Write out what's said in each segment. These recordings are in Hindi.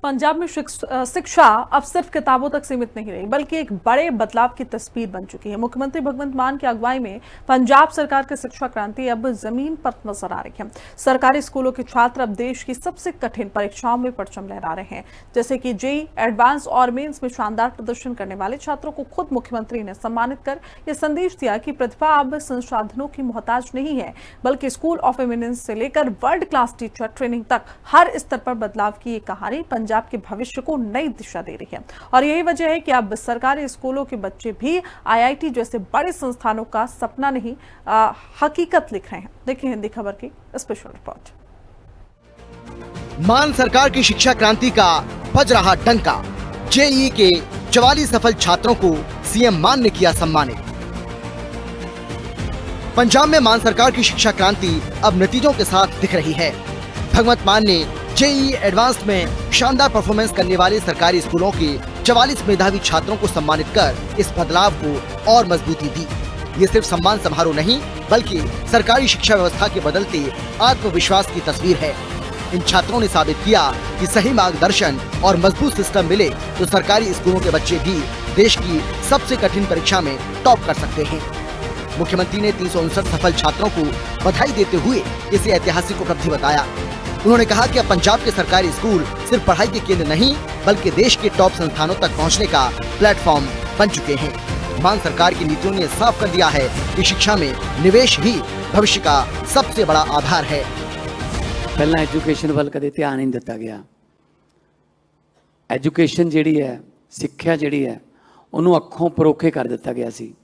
पंजाब में शिक्षा अब सिर्फ किताबों तक सीमित नहीं रही, बल्कि एक बड़े बदलाव की तस्वीर बन चुकी है। मुख्यमंत्री भगवंत मान की अगुवाई में पंजाब सरकार की शिक्षा क्रांति अब जमीन पर नजर आ रही है। सरकारी स्कूलों के छात्र अब देश की सबसे कठिन परीक्षाओं में परचम लहरा रहे हैं, जैसे कि जेईई एडवांस और मेंस में शानदार प्रदर्शन करने वाले छात्रों को खुद मुख्यमंत्री ने सम्मानित कर यह संदेश दिया कि प्रतिभा अब संसाधनों की मोहताज नहीं है, बल्कि स्कूल ऑफ एमिनेंस से लेकर वर्ल्ड क्लास टीचर ट्रेनिंग तक हर स्तर पर बदलाव की ये कहानी पंजाब के भविष्य को नई दिशा दे रही है। और यही वजह है कि अब सरकारी स्कूलों के बच्चे भी आईआईटी जैसे बड़े संस्थानों का सपना नहीं हकीकत लिख रहे हैं। देखिए हिंदी खबर की स्पेशल रिपोर्ट। मान सरकार की शिक्षा क्रांति का बज रहा डंका। जेईई के 44 सफल छात्रों को सीएम मान ने किया सम्मानित। पंजाब में मान सरकार की शिक्षा क्रांति अब नतीजों के साथ दिख रही है। भगवंत मान ने जेईई एडवांस में शानदार परफॉर्मेंस करने वाले सरकारी स्कूलों के 44 मेधावी छात्रों को सम्मानित कर इस बदलाव को और मजबूती दी। ये सिर्फ सम्मान समारोह नहीं, बल्कि सरकारी शिक्षा व्यवस्था के बदलते आत्मविश्वास की तस्वीर है। इन छात्रों ने साबित किया कि सही मार्गदर्शन और मजबूत सिस्टम मिले तो सरकारी स्कूलों के बच्चे भी देश की सबसे कठिन परीक्षा में टॉप कर सकते हैं। मुख्यमंत्री ने 359 सफल छात्रों को बधाई देते हुए इसे ऐतिहासिक उपलब्धि बताया। उन्होंने कहा कि अब पंजाब के सरकारी स्कूल सिर्फ पढ़ाई के केंद्र नहीं, बल्कि देश के टॉप संस्थानों तक पहुंचने का प्लेटफॉर्म बन चुके हैं। मान सरकार की नीतियों ने साफ कर दिया है कि शिक्षा में निवेश ही भविष्य का सबसे बड़ा आधार है। पहला एजुकेशन वाल कदे ध्यान नहीं दिता गया। एजुकेशन जिहड़ी है, सिक्ख्या जिहड़ी है, उन्होंने अखों परोखे कर दिता गया सी।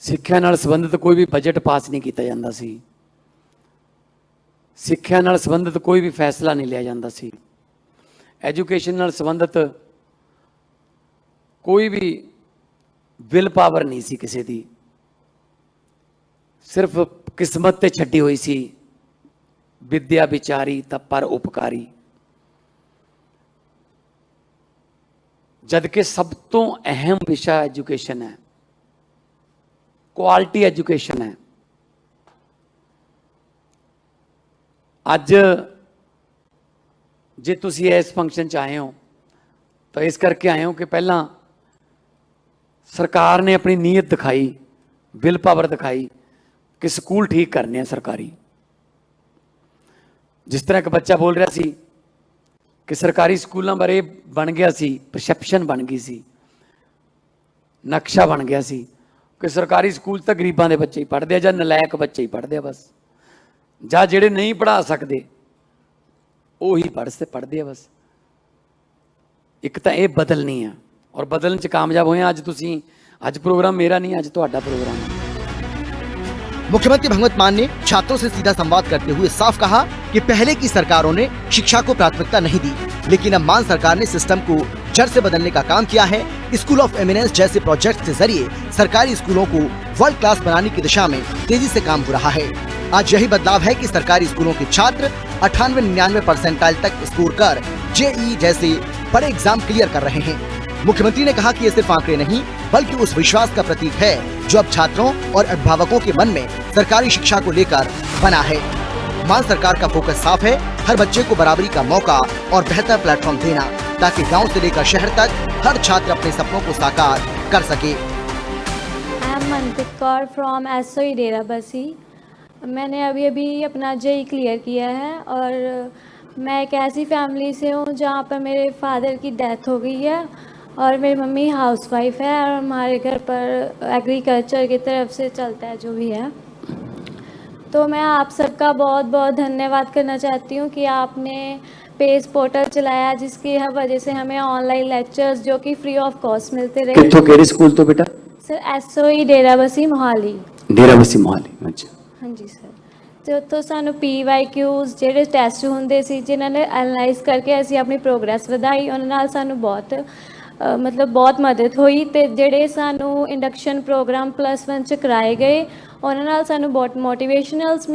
सिक्ख्या नाल संबंधित कोई भी बजट पास नहीं किया जाता सी। सिक्ख्या नाल संबंधित कोई भी फैसला नहीं लिया जाता सी। एजुकेशन नाल संबंधित कोई भी विल पावर नहीं सी किसी दी, सिर्फ किस्मत ते छड्डी हुई सी। विद्या विचारी तां पर उपकारी, जबकि सब तो अहम विषय एजुकेशन है, क्वालिटी एजुकेशन है। अज जे तुसी इस फंक्शन च आए हो तो इस करके आए हो कि पहला सरकार ने अपनी नीयत दिखाई, विल पावर दिखाई कि स्कूल ठीक करने हैं सरकारी। जिस तरह एक बच्चा बोल रहा सी कि सरकारी स्कूलों बारे बन गया सी, परसैप्शन बन गई सी, नक्शा बन गया सी कि सरकारी स्कूल तो गरीबां दे बच्चे ही पढ़ते जां नलायक बच्चे ही पढ़ते, बस जां जिहड़े नहीं पढ़ा सकते उही पढ़ते बस। एक तो यह बदलनी है और बदलने च कामयाब होए। अज प्रोग्राम मेरा नहीं, अज तुहाडा प्रोग्राम है। मुख्यमंत्री भगवंत मान ने छात्रों से सीधा संवाद करते हुए साफ कहा कि पहले की सरकारों ने शिक्षा को प्राथमिकता नहीं दी, लेकिन अब मान सरकार ने सिस्टम को जड़ से बदलने का काम किया है। स्कूल ऑफ एमिनेंस जैसे प्रोजेक्ट के जरिए सरकारी स्कूलों को वर्ल्ड क्लास बनाने की दिशा में तेजी से काम हो रहा है। आज यही बदलाव है कि सरकारी स्कूलों के छात्र 98-99 परसेंटाइल तक स्कोर कर जेईई जैसे बड़े एग्जाम क्लियर कर रहे हैं। मुख्यमंत्री ने कहा कि ये सिर्फ आंकड़े नहीं, बल्कि उस विश्वास का प्रतीक है जो अब छात्रों और अभिभावकों के मन में सरकारी शिक्षा को लेकर बना है। मान सरकार का फोकस साफ है, हर बच्चे को बराबरी का मौका और बेहतर प्लेटफॉर्म देना, ताकि गांव से लेकर शहर तक हर छात्र अपने सपनों को साकार कर सके। I am Manpreet Kaur from SOE Derabassi. मैंने अभी अपना जेईई क्लियर किया है और मैं एक ऐसी फैमिली से हूँ जहाँ पर मेरे फादर की डेथ हो गई है और मेरी मम्मी हाउसवाइफ है और हमारे घर पर एग्रीकल्चर की तरफ से चलता है जो भी है। तो मैं आप सबका बहुत बहुत धन्यवाद करना चाहती हूँ कि आपने पेस पोर्टल चलाया, जिसकी वजह से हमें ऑनलाइन लेक्चर्स जो कि फ्री ऑफ कॉस्ट मिलते रहे। कित्थों केड़े स्कूल तो बेटा? Sir SOE Derabassi Mohali. डेराबस्सी मोहाली, अच्छा। हाँ जी सर। तो सानू PYQs ਜਿਹੜੇ ਟੈਸਟ ਹੁੰਦੇ ਸੀ ਜਿਨ੍ਹਾਂ ਨੇ ਐਨਾਲਾਈਜ਼ ਕਰਕੇ ਅਸੀਂ ਆਪਣੀ ਪ੍ਰੋਗਰੈਸ ਵਧਾਈ, ਉਹਨਾਂ ਨਾਲ ਸਾਨੂੰ ਬਹੁਤ ਮਦਦ ਹੋਈ। ਤੇ ਜਿਹੜੇ ਸਾਨੂੰ ਇੰਡਕਸ਼ਨ ਪ੍ਰੋਗਰਾਮ +1 ਚ ਕਰਾਏ ਗਏ ਉਹਨਾਂ ਨਾਲ ਸਾਨੂੰ ਬਹੁਤ ਮੋਟੀਵੇਸ਼ਨਸ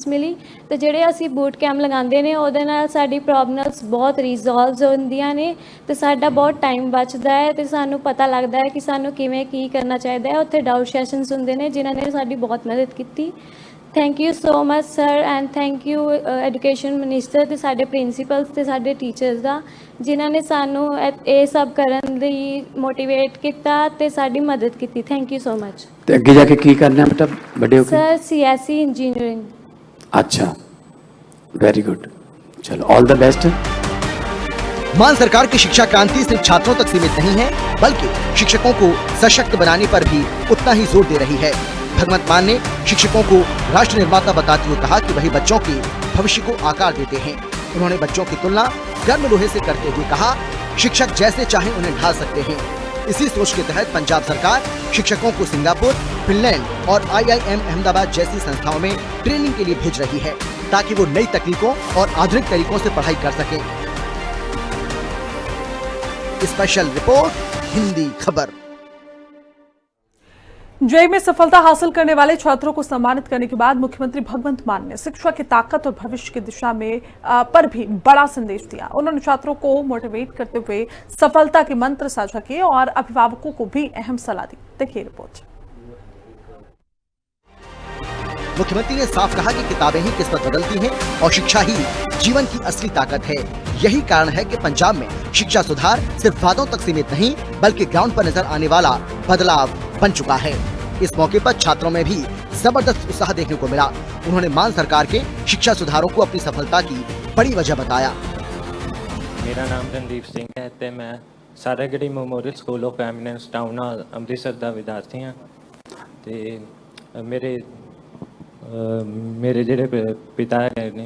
ਮਿਲੀ ਤੇ ਜਿਹੜੇ ਅਸੀਂ ਬੂਟ ਕੈਂਪ ਲਗਾਉਂਦੇ ਨੇ ਉਹਦੇ ਨਾਲ ਸਾਡੀ ਪ੍ਰੋਬਲਮਸ ਬਹੁਤ ਰਿਜ਼ੋਲਵ ਹੁੰਦੀਆਂ ਨੇ ਤੇ ਸਾਡਾ ਬਹੁਤ ਟਾਈਮ ਬਚਦਾ ਹੈ ਤੇ ਸਾਨੂੰ ਪਤਾ ਲੱਗਦਾ ਹੈ ਕਿ ਸਾਨੂੰ ਕਿਵੇਂ ਕੀ ਕਰਨਾ ਚਾਹੀਦਾ ਹੈ। ਉੱਥੇ ਡਾਊਟ ਸੈਸ਼ਨਸ ਹੁੰਦੇ ਨੇ ਜਿਨ੍ਹਾਂ ਨੇ ਸਾਡੀ ਬਹੁਤ ਮਦਦ ਕੀਤੀ thank you so much sir and thank you education minister ਤੇ ਸਾਡੇ ਪ੍ਰਿੰਸੀਪਲਸ ਤੇ ਸਾਡੇ ਟੀਚਰਸ ਦਾ ਜਿਨ੍ਹਾਂ ਨੇ ਸਾਨੂੰ ਇਹ ਸਭ ਕਰਨ ਲਈ ਮੋਟੀਵੇਟ ਕੀਤਾ ਤੇ ਸਾਡੀ ਮਦਦ ਕੀਤੀ। Thank you so much. ਤੇ ਅੱਗੇ ਜਾ ਕੇ ਕੀ ਕਰਨਾ ਬੇਟਾ ਵੱਡੇ ਹੋ ਕੇ? Sir CSE engineering. अच्छा, वेरी गुड, चलो ऑल द बेस्ट। मान सरकार की शिक्षा क्रांति सिर्फ छात्रों तक सीमित नहीं है, बल्कि शिक्षकों को सशक्त बनाने पर भी उतना ही जोर दे रही है। भगवंत मान ने शिक्षकों को राष्ट्र निर्माता बताते हुए कहा कि वही बच्चों के भविष्य को आकार देते हैं। उन्होंने बच्चों की तुलना गर्म लोहे से करते हुए कहा, शिक्षक जैसे चाहे उन्हें ढाल सकते हैं। इसी सोच के तहत पंजाब सरकार शिक्षकों को सिंगापुर, फिनलैंड और IIM अहमदाबाद जैसी संस्थाओं में ट्रेनिंग के लिए भेज रही है, ताकि वो नई तकनीकों और आधुनिक तरीकों से पढ़ाई कर सकें। स्पेशल रिपोर्ट, हिंदी खबर। जेईई में सफलता हासिल करने वाले छात्रों को सम्मानित करने के बाद मुख्यमंत्री भगवंत मान ने शिक्षा की ताकत और भविष्य की दिशा में पर भी बड़ा संदेश दिया। उन्होंने छात्रों को मोटिवेट करते हुए सफलता के मंत्र साझा किए और अभिभावकों को भी अहम सलाह दी। देखिए रिपोर्ट। मुख्यमंत्री ने साफ कहा कि किताबें ही किस्मत बदलती हैं और शिक्षा ही जीवन की असली ताकत है। यही कारण है कि पंजाब में शिक्षा सुधार सिर्फ वादों तक सीमित नहीं, बल्कि ग्राउंड पर नजर आने वाला बदलाव बन चुका है। इस मौके पर छात्रों में भी जबरदस्त उत्साह देखने को मिला। उन्होंने मान सरकार के शिक्षा सुधारों को अपनी सफलता की बड़ी वजह बताया। मेरा नाम रणदीप सिंह है ते मैं Saragarhi memorial school of eminence town hall Amritsar का विद्यार्थी हाँ। ते मेरे जेडे पिता है ने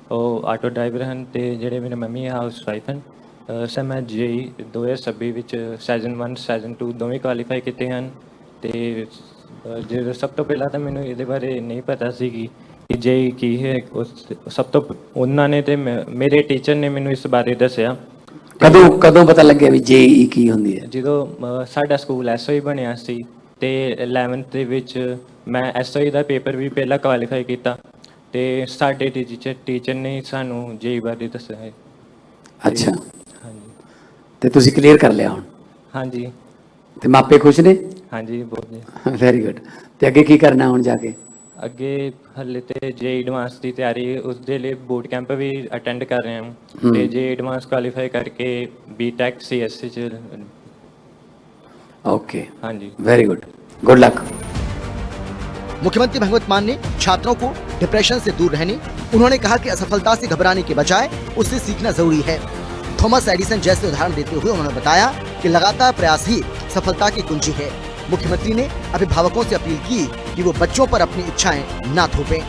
वो आटो ड्राइवर हैं ते जेडे मेरे मम्मी है हाउस वाइफ हैं। सर मैं जेईई 2026 विच सैजन 1 सैजन 2 दोवें क्वालीफाई किए हैं। तो जो सब तो पहला तो मैंने ये बारे नहीं पता सी कि जेईई की है। सब तो उन्होंने ते मेरे टीचर ने मैंने इस बारे दसिया। कदों पता लगे भी जेईई की होंदी है? जो साडा स्कूल एसओई बनया सी ते 11th दे विच मैं एसओई का पेपर भी पहला क्वालीफाई किया ते साडे टीचर ने सानू जेईई बारे दस्या है। अच्छा, हाँ जी। ते तुसी क्लीयर कर लिया हुण? हाँ जी। ते मापे खुश ने? हाँ जी बहुत। Very good. ते अगे की करना हुण जाके? अगे हले ते जेईई एडवांस की तैयारी उसके लिए बूट कैंप भी अटेंड कर रहे हैं ते जेईई एडवांस क्वालीफाई करके बीटेक सीएससी च। ओके, हाँ जी, वेरी गुड, गुड लक। मुख्यमंत्री भगवंत मान ने छात्रों को डिप्रेशन से दूर रहने, उन्होंने कहा कि असफलता से घबराने के बजाय उससे सीखना जरूरी है। थॉमस एडिसन जैसे उदाहरण देते हुए उन्होंने बताया कि लगातार प्रयास ही सफलता की कुंजी है। मुख्यमंत्री ने अभिभावकों से अपील की कि वो बच्चों पर अपनी इच्छाएं ना थोपें,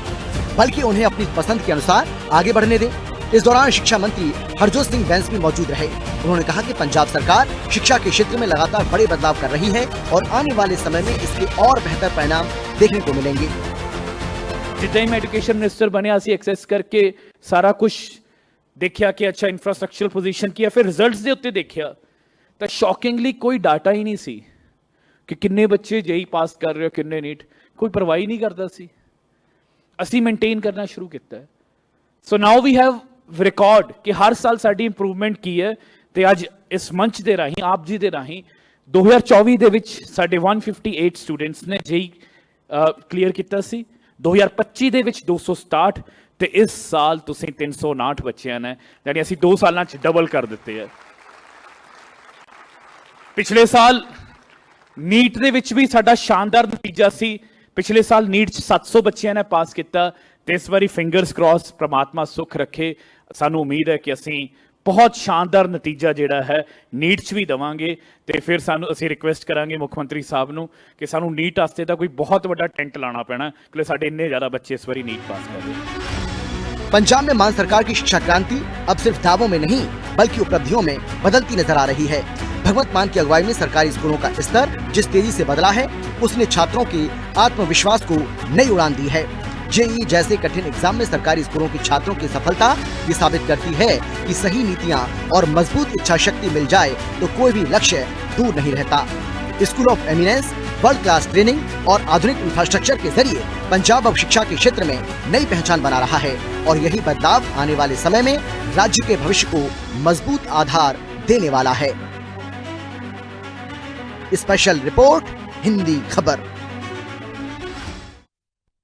बल्कि उन्हें अपनी पसंद के अनुसार आगे बढ़ने दें। इस दौरान शिक्षा मंत्री हरजोत सिंह बैंस भी मौजूद रहे। उन्होंने कहा कि पंजाब सरकार शिक्षा के क्षेत्र में लगातार बड़े बदलाव कर रही है और आने वाले समय में इसके और बेहतर परिणाम देखने को मिलेंगे। जिद्दां ही मैं एजुकेशन मिनिस्टर बनया असी एक्सेस करके सारा कुछ देखिया कि अच्छा इंफ्रास्ट्रक्चरल पोजीशन किया, फिर रिजल्ट्स दे उत्ते देखिया तो शॉकिंगली कोई डाटा ही नहीं सी कि किन्ने बच्चे जेईई पास कर रहे हो किन्ने नीट, कोई परवाह ही नहीं करता सी। असी मेनटेन करना शुरू किया है। So now we have record कि हर साल साडी इंप्रूवमेंट की है। तो अज इस मंच के राही आप जी के राही 2024 ਦੇ ਵਿੱਚ ਸਾਡੇ 158 स्टूडेंट्स ने जेईई क्लीयर किया सी, 2025 ਦੇ ਵਿੱਚ 267 ਤੇ इस साल ਤੁਸੀਂ 359 ਬੱਚਿਆਂ ਨੇ, यानी ਅਸੀਂ 2 ਸਾਲਾਂ ਚ डबल कर ਦਿੱਤੇ ਹੈ। पिछले साल नीट ਦੇ ਵਿੱਚ ਵੀ ਸਾਡਾ शानदार नतीजा सी। पिछले साल नीट ਚ 700 ਬੱਚਿਆਂ ਨੇ पास किया ਤੇ इस बारी फिंगर्स क्रॉस परमात्मा सुख रखे। सानू उम्मीद है कि ਅਸੀਂ बहुत शानदार नतीजा जिहड़ा है नीट च भी देवांगे ते फिर सानू असीं रिक्वेस्ट करांगे मुख मंत्री साहब नू कि सानू नीट वास्ते दा कोई बहुत वड्डा टेंट लाना पैना कि साडे इन्ने ज़्यादा बच्चे इस बारी नीट पास कर रहे। पंजाब में मान सरकार की शिक्षा क्रांति अब सिर्फ दावों में नहीं, बल्कि उपलब्धियों में बदलती नजर आ रही है। भगवंत मान की अगुवाई में सरकारी स्कूलों का स्तर जिस तेजी से बदला है, उसने छात्रों के आत्मविश्वास को नई उड़ान दी है। जेईई जैसे कठिन एग्जाम में सरकारी स्कूलों के छात्रों की सफलता ये साबित करती है कि सही नीतियां और मजबूत इच्छा शक्ति मिल जाए तो कोई भी लक्ष्य दूर नहीं रहता। School of eminence world class training और आधुनिक इंफ्रास्ट्रक्चर के जरिए पंजाब अब शिक्षा के क्षेत्र में नई पहचान बना रहा है और यही बदलाव आने वाले समय में राज्य के भविष्य को मजबूत आधार देने वाला है। स्पेशल रिपोर्ट, हिंदी खबर।